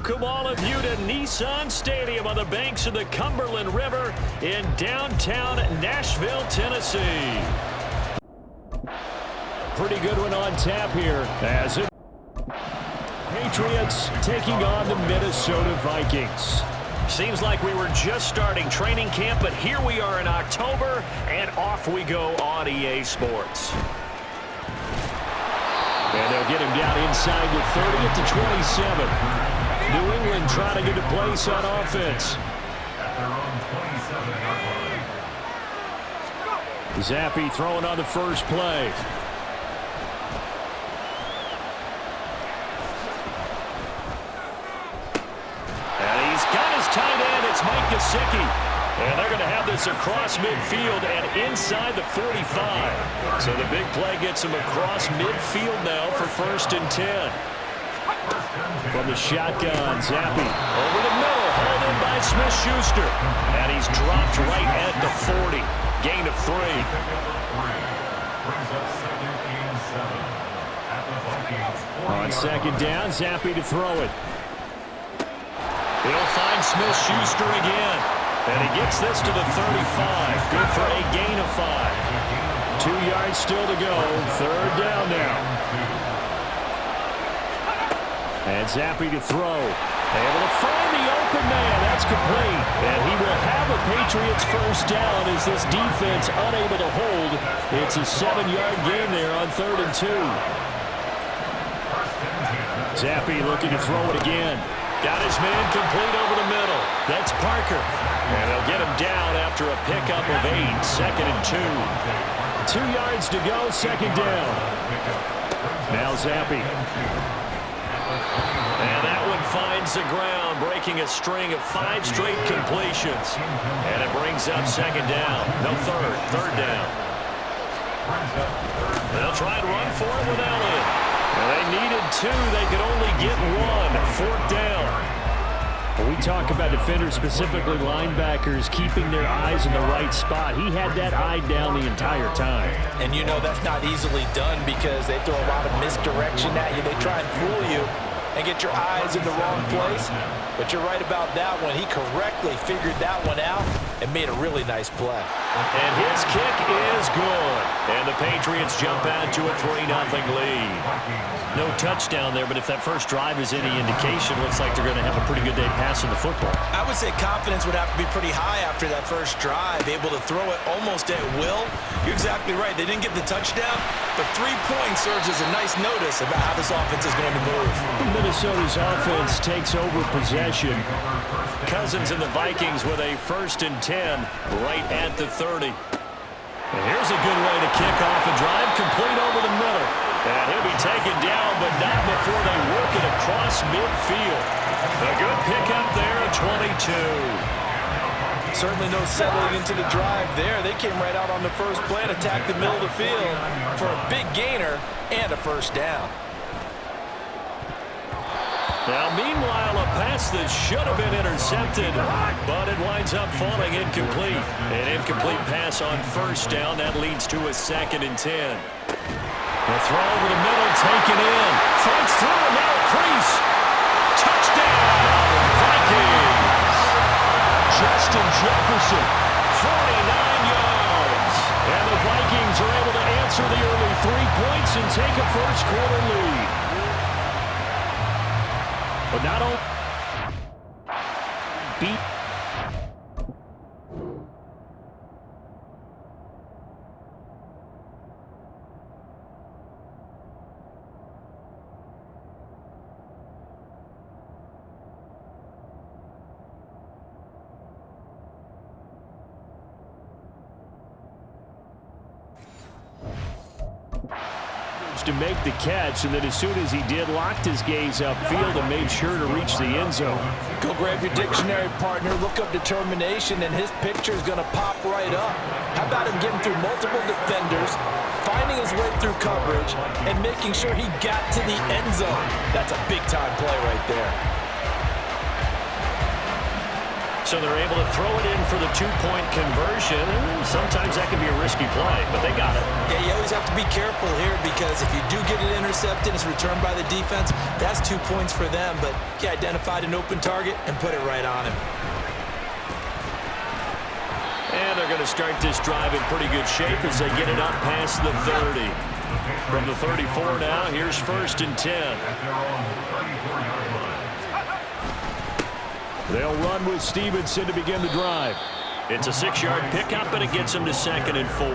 Welcome all of you to Nissan Stadium on the banks of the Cumberland River in downtown Nashville, Tennessee. Pretty good one on tap here as it Patriots taking on the Minnesota Vikings. Seems like we were just starting training camp, but here we are in October, and off we go on EA Sports. And they'll get him down inside the 30 at the 27. New England trying to get a place on offense. Zappi throwing on the first play. And he's got his tight end. It's Mike Gesicki. And they're going to have this across midfield and inside the 45. So the big play gets him across midfield now for 1st and 10. From the shotgun, Zappi over the middle, hauled in by Smith-Schuster. And he's dropped right at the 40. Gain of 3. On 2nd down, Zappi to throw it. He'll find Smith-Schuster again. And he gets this to the 35. Good for a gain of 5. 2 yards still to go. 3rd down now. And Zappi to throw. Able to find the open man. That's complete. And he will have a Patriots first down as this defense unable to hold. It's a 7-yard gain there on 3rd and 2. Zappi looking to throw it again. Got his man complete over the middle. That's Parker. And they'll get him down after a pickup of 8. 2nd and 2. 2 yards to go. 2nd down. Now Zappi. And that one finds the ground, breaking a string of 5 straight completions. And it brings up 2nd down. No, 3rd down. They'll try and run for it with Elliott. Well, they needed 2. They could only get 1. 4th down. When we talk about defenders, specifically linebackers, keeping their eyes in the right spot, he had that eye down the entire time. And you know that's not easily done because they throw a lot of misdirection at you. They try and fool you and get your eyes in the wrong place. But you're right about that one. He correctly figured that one out and made a really nice play. And his kick is good. And the Patriots jump out to a 3-0 lead. No touchdown there, but if that first drive is any indication, looks like they're going to have a pretty good day passing the football. I would say confidence would have to be pretty high after that first drive, able to throw it almost at will. You're exactly right. They didn't get the touchdown, but 3 points serves as a nice notice about how this offense is going to move. Minnesota's offense takes over possession. Cousins and the Vikings with a 1st and 10 right at the 30. And here's a good way to kick off a drive, complete over the middle. And he'll be taken down, but not before they work it across midfield. A good pickup there at 22. Certainly no settling into the drive there. They came right out on the first play and attacked the middle of the field for a big gainer and a 1st down. Now, meanwhile, a pass that should have been intercepted, but it winds up falling incomplete. An incomplete pass on 1st down. That leads to a 2nd and 10. The throw over the middle, taken in. Fights through, and now a crease. Touchdown, Vikings. Justin Jefferson, 49 yards. And the Vikings are able to answer the early 3 points and take a first-quarter lead. But not only beat. To make the catch, and then as soon as he did, locked his gaze upfield and made sure to reach the end zone. Go grab your dictionary, partner, look up determination, and his picture is going to pop right up. How about him getting through multiple defenders, finding his way through coverage, and making sure he got to the end zone? That's a big-time play right there. So they're able to throw it in for the two-point conversion. Sometimes that can be a risky play, but they got it. Yeah, you always have to be careful here because if you do get it intercepted, it's returned by the defense. That's 2 points for them, but he identified an open target and put it right on him. And they're going to start this drive in pretty good shape as they get it up past the 30. From the 34 now, here's 1st and 10. They'll run with Stevenson to begin the drive. It's a 6-yard pickup, and it gets him to 2nd and 4.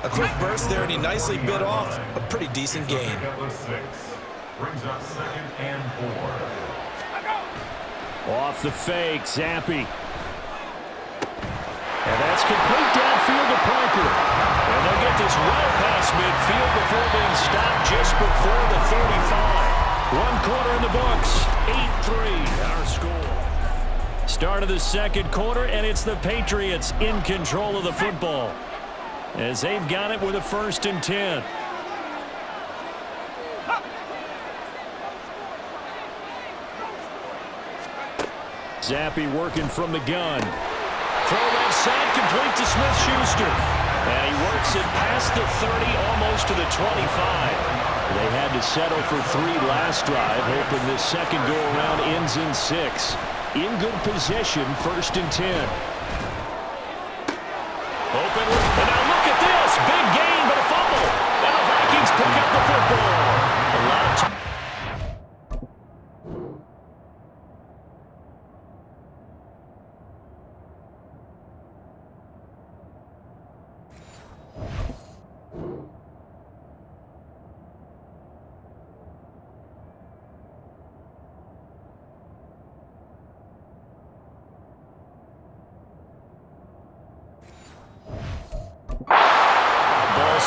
A quick burst there, and he nicely bit off a pretty decent gain. Brings up 2nd and 4. Off the fake, Zampi. And that's complete downfield to Parker. And they'll get this well past midfield before being stopped just before the 35. 1 quarter in the books. 8-3, our score. Start of the 2nd quarter, and it's the Patriots in control of the football as they've got it with a 1st and 10. Zampi working from the gun. Throw left side, complete to Smith-Schuster. And he works it past the 30, almost to the 25. They had to settle for 3 last drive, hoping this second go-around ends in 6. In good position, 1st and 10. Open, and now look at this. Big gain, but a fumble. And the Vikings pick up the football. A lot of time.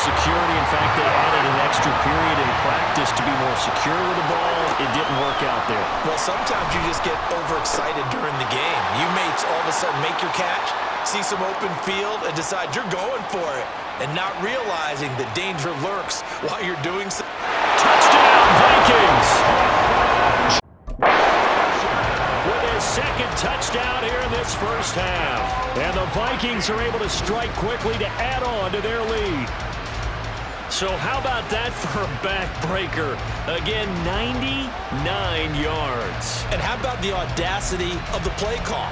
Security. In fact, they added an extra period in practice to be more secure with the ball. It didn't work out there. Well, sometimes you just get overexcited during the game. You may all of a sudden make your catch, see some open field, and decide you're going for it, and not realizing the danger lurks while you're doing so. Touchdown, Vikings! With his 2nd touchdown here in this first half. And the Vikings are able to strike quickly to add on to their lead. So how about that for a backbreaker? Again, 99 yards. And how about the audacity of the play call?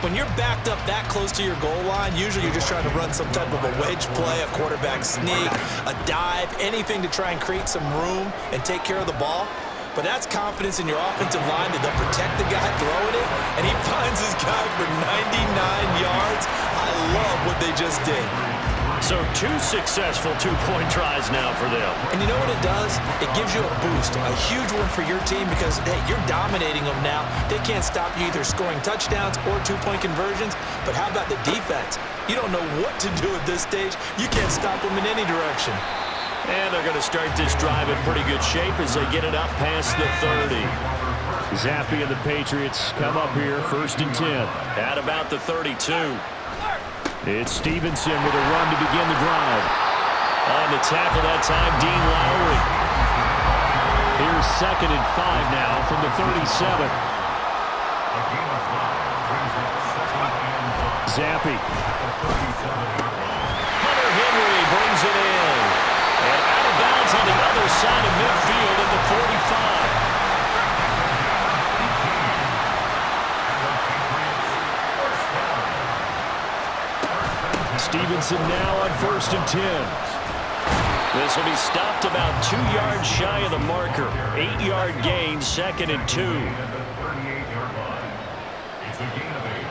When you're backed up that close to your goal line, usually you're just trying to run some type of a wedge play, a quarterback sneak, a dive, anything to try and create some room and take care of the ball. But that's confidence in your offensive line that they'll protect the guy throwing it, and he finds his guy for 99 yards. I love what they just did. So 2 successful two-point tries now for them. And you know what it does? It gives you a boost, a huge one for your team because, hey, you're dominating them now. They can't stop you either scoring touchdowns or two-point conversions. But how about the defense? You don't know what to do at this stage. You can't stop them in any direction. And they're going to start this drive in pretty good shape as they get it up past the 30. Zampi and the Patriots come up here, 1st and 10. At about the 32. It's Stevenson with a run to begin the drive. On the tackle that time, Dean Lowry. Here's 2nd and 5 now from the 37. Zampi. Hunter Henry brings it in. And out of bounds on the other side of midfield at the 45. Stevenson now on 1st and 10. This will be stopped about 2 yards shy of the marker. 8-yard gain, 2nd and 2. It's a gain of 8.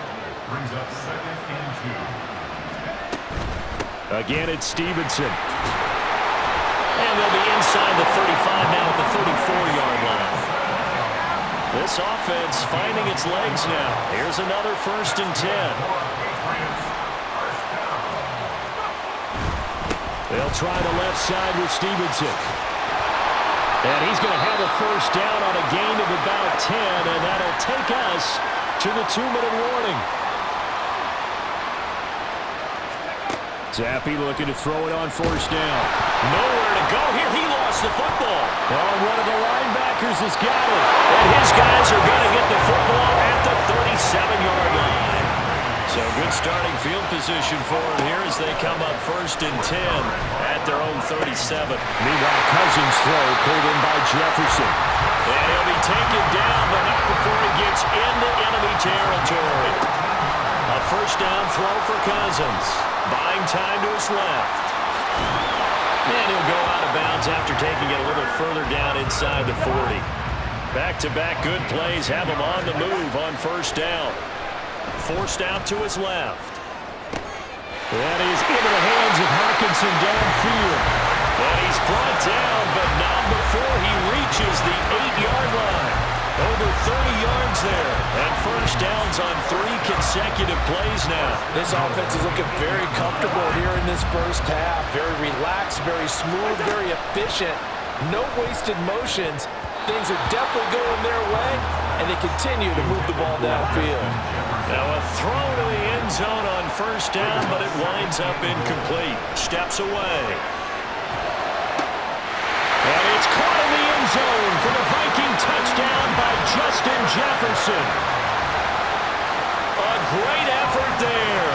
Brings up 2nd and 2. Again, it's Stevenson. And they'll be inside the 35 now at the 34-yard line. This offense finding its legs now. Here's another 1st and 10. They'll try the left side with Stevenson. And he's going to have a 1st down on a gain of about 10, and that'll take us to the 2-minute warning. Zampi looking to throw it on 1st down. Nowhere to go here. He lost the football. Oh, one of the linebackers has got it. And his guys are going to get the football at the 37-yard line. position for him here as they come up 1st and 10 at their own 37. Meanwhile, Cousins' throw pulled in by Jefferson. And he'll be taken down, but not before he gets into enemy territory. A 1st down throw for Cousins. Buying time to his left. And he'll go out of bounds after taking it a little further down inside the 40. Back-to-back good plays have him on the move on 1st down. Forced out to his left. That is into the hands of Hawkinson downfield. And he's brought down, but not before he reaches the 8-yard line. Over 30 yards there. And 1st downs on 3 consecutive plays now. This offense is looking very comfortable here in this first half. Very relaxed, very smooth, very efficient. No wasted motions. Things are definitely going their way, and they continue to move the ball downfield. Now a throw to the end zone on 1st down, but it winds up incomplete. Steps away. And it's caught in the end zone for the Viking touchdown by Justin Jefferson. A great effort there.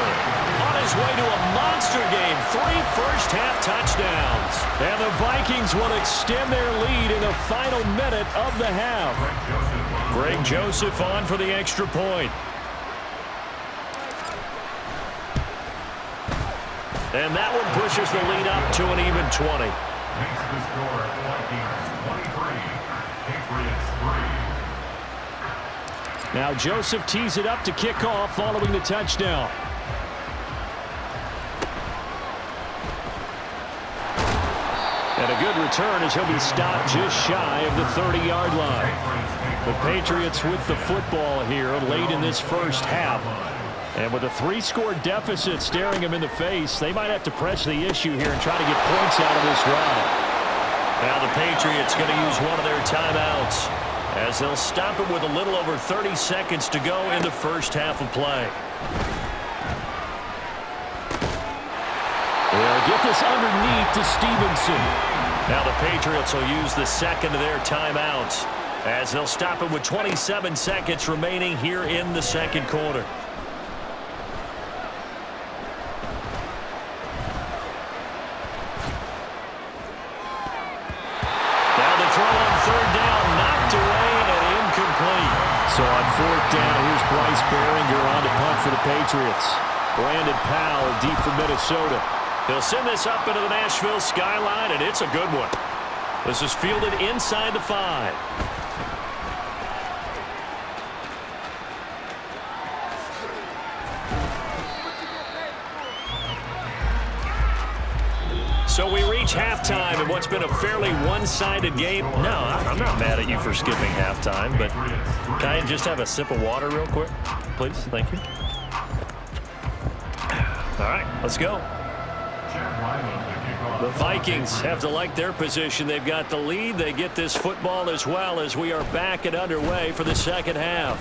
On his way to a monster game. 3 first-half touchdowns. And the Vikings will extend their lead in the final minute of the half. Greg Joseph on for the extra point. And that one pushes the lead up to an even 20. Makes the score Vikings 23, Patriots 3. Now Joseph tees it up to kick off following the touchdown. And a good return as he'll be stopped just shy of the 30-yard line. The Patriots with the football here late in this first half. And with a 3-score deficit staring them in the face, they might have to press the issue here and try to get points out of this drive. Now the Patriots going to use one of their timeouts as they'll stop it with a little over 30 seconds to go in the first half of play. They'll get this underneath to Stevenson. Now the Patriots will use the second of their timeouts as they'll stop it with 27 seconds remaining here in the second quarter. So on 4th down, here's Bryce Behringer on to punt for the Patriots. Brandon Powell deep for Minnesota. They'll send this up into the Nashville skyline, and it's a good one. This is fielded inside the 5. So we reach halftime in what's been a fairly one-sided game. No, I'm not mad at you for skipping halftime, but can I just have a sip of water real quick, please? Thank you. All right, let's go. The Vikings have to like their position. They've got the lead. They get this football as well as we are back and underway for the second half.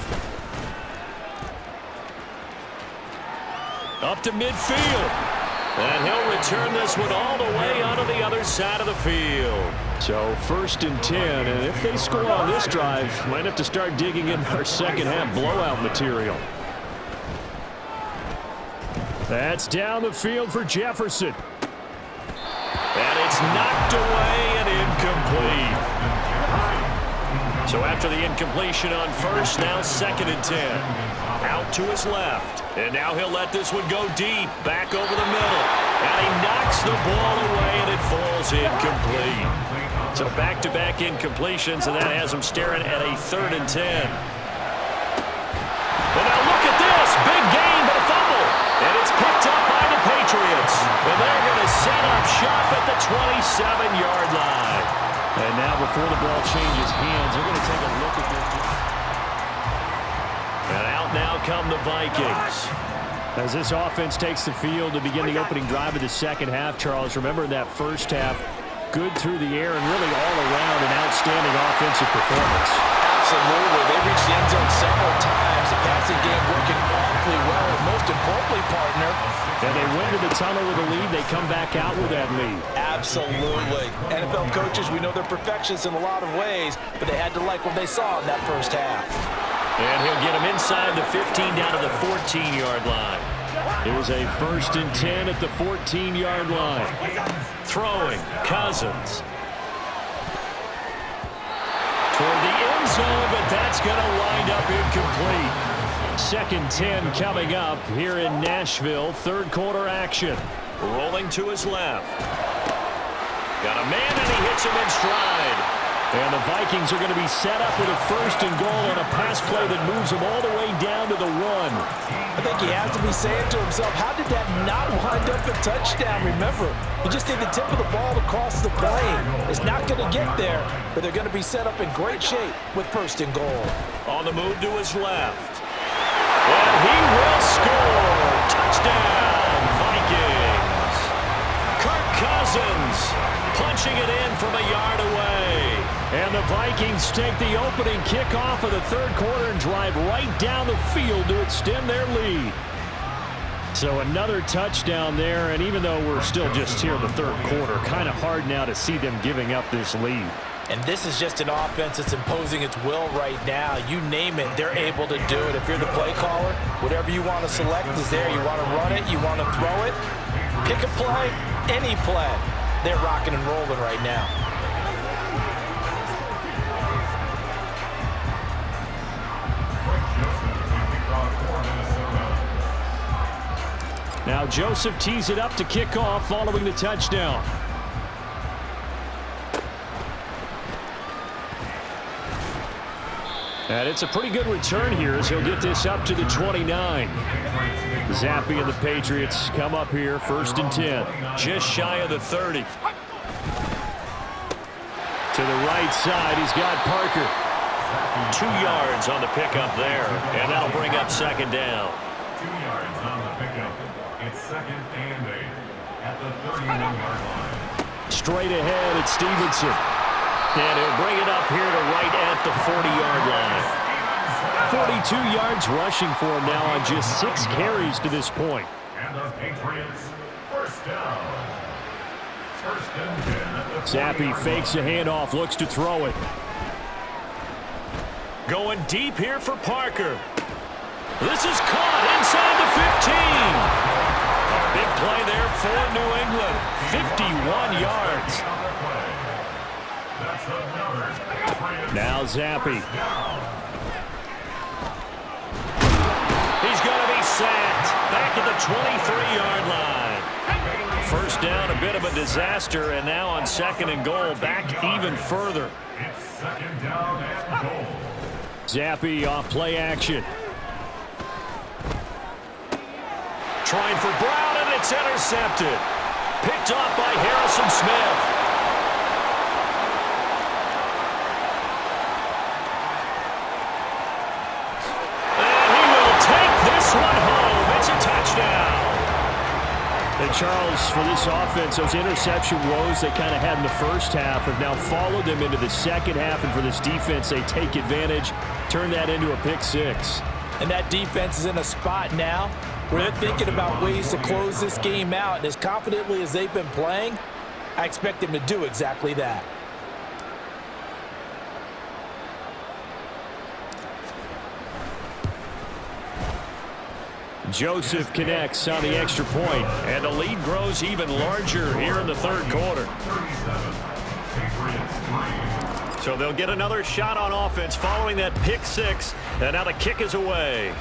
Up to midfield. And he'll return this one all the way onto the other side of the field. So 1st and 10, and if they score on this drive, might have to start digging in our second half blowout material. That's down the field for Jefferson. And it's knocked away and incomplete. So after the incompletion on 1st, now 2nd and 10. Out to his left. And now he'll let this one go deep. Back over the middle. And he knocks the ball away, and it falls incomplete. So back-to-back incompletions, and that has him staring at a 3rd and 10. And now look at this. Big gain, but a fumble. And it's picked up by the Patriots. And they're going to set up shop at the 27-yard line. And now before the ball changes hands, they're going to take a look at this. And out now come the Vikings. As this offense takes the field to begin the opening drive of the second half, Charles, remember in that first half, good through the air and really all around an outstanding offensive performance. Absolutely. They reached the end zone several times. The passing game working awfully well. And most importantly, partner, and they went to the tunnel with a lead. They come back out with that lead. Absolutely. NFL coaches, we know they're perfectionists in a lot of ways, but they had to like what they saw in that first half. And he'll get him inside the 15 down to the 14-yard line. It was a 1st and 10 at the 14-yard line. Throwing, Cousins. Toward the end zone, but that's going to wind up incomplete. 2nd 10 coming up here in Nashville. Third quarter action. Rolling to his left. Got a man, and he hits him in stride. And the Vikings are going to be set up with a 1st and goal on a pass play that moves them all the way down to the 1. I think he has to be saying to himself, how did that not wind up a touchdown? Remember, he just did the tip of the ball across the plane. It's not going to get there, but they're going to be set up in great shape with 1st and goal. On the move to his left. And he will score. Touchdown, Vikings. Kirk Cousins punching it in from a yard away. And the Vikings take the opening kickoff of the third quarter and drive right down the field to extend their lead. So another touchdown there, and even though we're still just here in the third quarter, kind of hard now to see them giving up this lead. And this is just an offense that's imposing its will right now. You name it, they're able to do it. If you're the play caller, whatever you want to select is there. You want to run it, you want to throw it, pick a play, any play. They're rocking and rolling right now. Now Joseph tees it up to kick off following the touchdown. And it's a pretty good return here as he'll get this up to the 29. Zappi and the Patriots come up here 1st and 10. Just shy of the 30. To the right side, he's got Parker. 2 yards on the pickup there, and that'll bring up 2nd down. 2 yards on the pickup. It's 2nd and 8 at the 31-yard line. Straight ahead, it's Stevenson. And he'll bring it up here to right at the 40-yard line. 42 yards rushing for him now on just 6 carries to this point. And the Patriots, 1st down. 1st and 10 at the 40-yard Zappi fakes a handoff, looks to throw it. Going deep here for Parker. This is caught inside the 15. Big play there for New England. 51 yards. Now Zappi. He's going to be sacked back at the 23-yard line. 1st down, a bit of a disaster, and now on 2nd and goal, back even further. It's 2nd down and goal. Zappi off play action. Trying for Brown, and it's intercepted. Picked off by Harrison Smith. This one home. It's a touchdown. And Charles, for this offense, those interception woes they kind of had in the first half have now followed them into the second half. And for this defense, they take advantage, turn that into a pick 6. And that defense is in a spot now where they're thinking about ways to close this game out. And as confidently as they've been playing, I expect them to do exactly that. Joseph connects on the extra point. And the lead grows even larger here in the third quarter. So they'll get another shot on offense following that pick 6. And now the kick is away.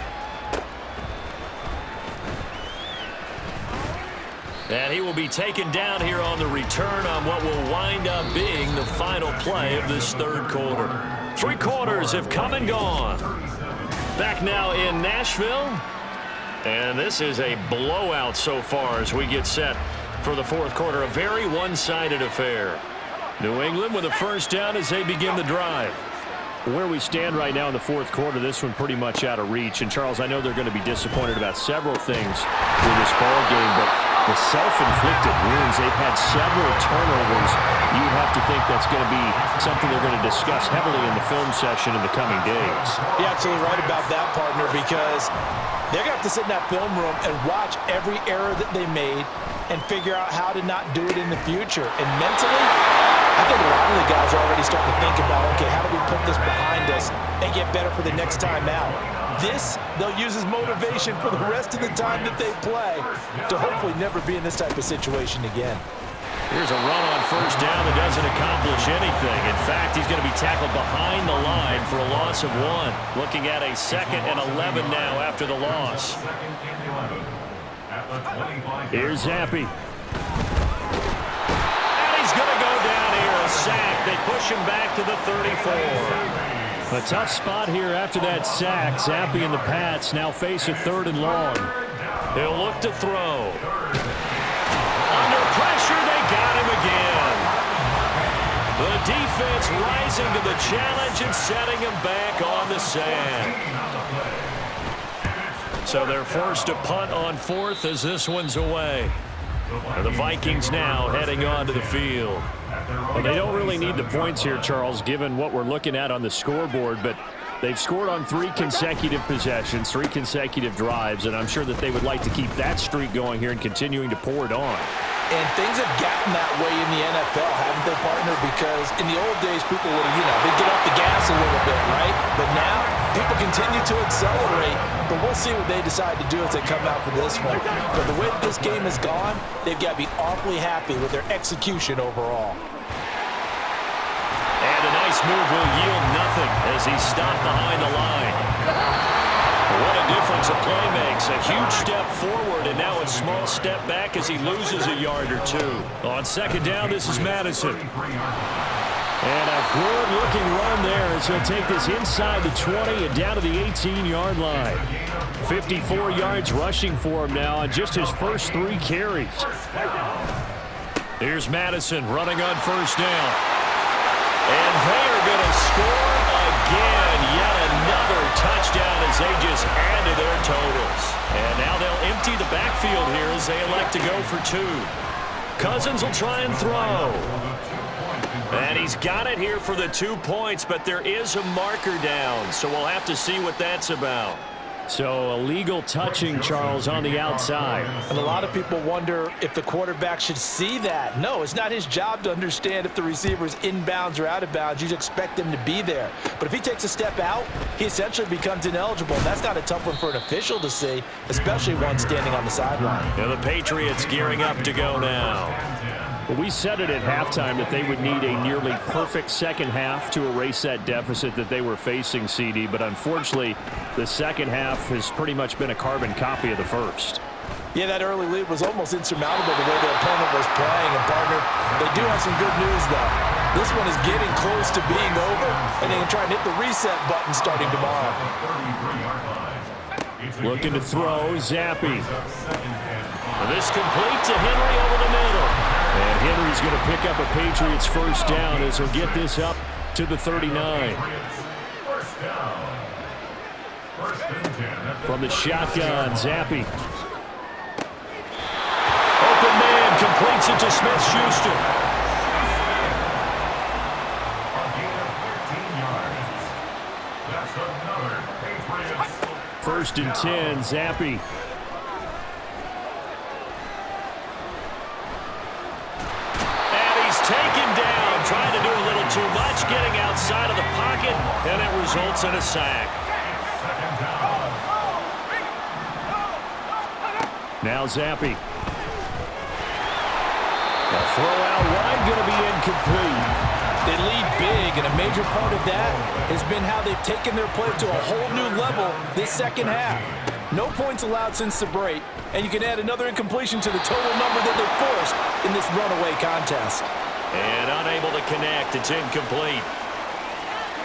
And he will be taken down here on the return on what will wind up being the final play of this third quarter. 3 quarters have come and gone. Back now in Nashville. And this is a blowout so far as we get set for the fourth quarter. A very one-sided affair. New England with a 1st down as they begin the drive. Where we stand right now in the fourth quarter, this one pretty much out of reach. And, Charles, I know they're going to be disappointed about several things with this ball game, but the self-inflicted wounds, they've had several turnovers. You have to think that's going to be something they're going to discuss heavily in the film session in the coming days. You're absolutely right about that, partner, because they're going to have to sit in that film room and watch every error that they made and figure out how to not do it in the future. And mentally, I think a lot of the guys are already starting to think about, okay, how do we put this behind us and get better for the next time out? this they'll use as motivation for the rest of the time that they play to hopefully never be in this type of situation again. Here's a run on first down that doesn't accomplish anything. In fact, he's going to be tackled behind the line for a loss of 1. Looking at a 2nd and 11 now after the loss. Here's Zappi. And he's going to go down here, a sack. They push him back to the 34. A tough spot here after that sack. Zappi and the Pats now face a 3rd and long. He'll look to throw. Under pressure, they got him again. The defense rising to the challenge and setting him back on the sack. So they're forced to punt on 4th as this one's away. And the Vikings now heading onto the field. Well, they don't really need the points here, Charles, given what we're looking at on the scoreboard, but they've scored on 3 consecutive possessions, 3 consecutive drives, and I'm sure that they would like to keep that streak going here and continuing to pour it on. And things have gotten that way in the NFL, haven't they, partner? Because in the old days, people would have, they'd get off the gas a little bit, right? But now, people continue to accelerate, but we'll see what they decide to do as they come out for this one. But the way that this game has gone, they've got to be awfully happy with their execution overall. And a nice move will yield nothing as he's stopped behind the line. What a difference a play makes. A huge step forward and now a small step back as he loses a yard or 2. On 2nd down, this is Madison. And a good-looking run there as he'll take this inside the 20 and down to the 18-yard line. 54 yards rushing for him now on just his first 3 carries. Here's Madison running on first down. And they are going to score again. Yet another touchdown as they just add to their totals. And now they'll empty the backfield here as they elect to go for 2. Cousins will try and throw. And he's got it here for the 2 points, but there is a marker down, so we'll have to see what that's about. So illegal touching, Charles, on the outside. And a lot of people wonder if the quarterback should see that. No, it's not his job to understand if the receiver is inbounds or out of bounds. You expect him to be there. But if he takes a step out, he essentially becomes ineligible. That's not a tough one for an official to see, especially one standing on the sideline. And the Patriots gearing up to go now. Well, we said it at halftime that they would need a nearly perfect second half to erase that deficit that they were facing, CD. But unfortunately, the second half has pretty much been a carbon copy of the first. Yeah, that early lead was almost insurmountable the way the opponent was playing. And, partner, they do have some good news, though. This one is getting close to being over, and they can try and hit the reset button starting tomorrow. Looking to throw, Zappi. And this complete to Henry over the middle. And Henry's going to pick up a Patriots first down as he'll get this up to the 39. From the shotgun, Zappi. Open man completes it to Smith-Schuster. First and 10, Zappi. Taken down, trying to do a little too much, getting outside of the pocket, and it results in a sack. Now Zappi. The throw out wide going to be incomplete. They lead big, and a major part of that has been how they've taken their play to a whole new level this second half. No points allowed since the break, and you can add another incompletion to the total number that they forced in this runaway contest. And unable to connect. It's incomplete.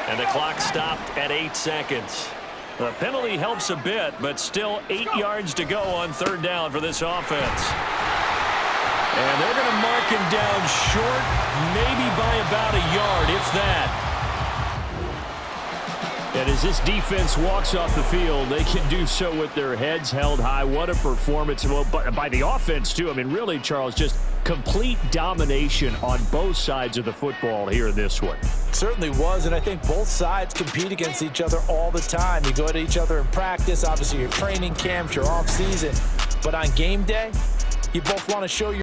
And the clock stopped at 8 seconds. The penalty helps a bit, but still 8 yards to go on 3rd down for this offense. And they're going to mark him down short, maybe by about a yard, if that. And as this defense walks off the field, they can do so with their heads held high. What a performance by the offense, too. I mean, really, Charles, just complete domination on both sides of the football here in this one. Certainly was, and I think both sides compete against each other all the time. You go to each other in practice, obviously your training camps, your off season. But on game day, you both want to show your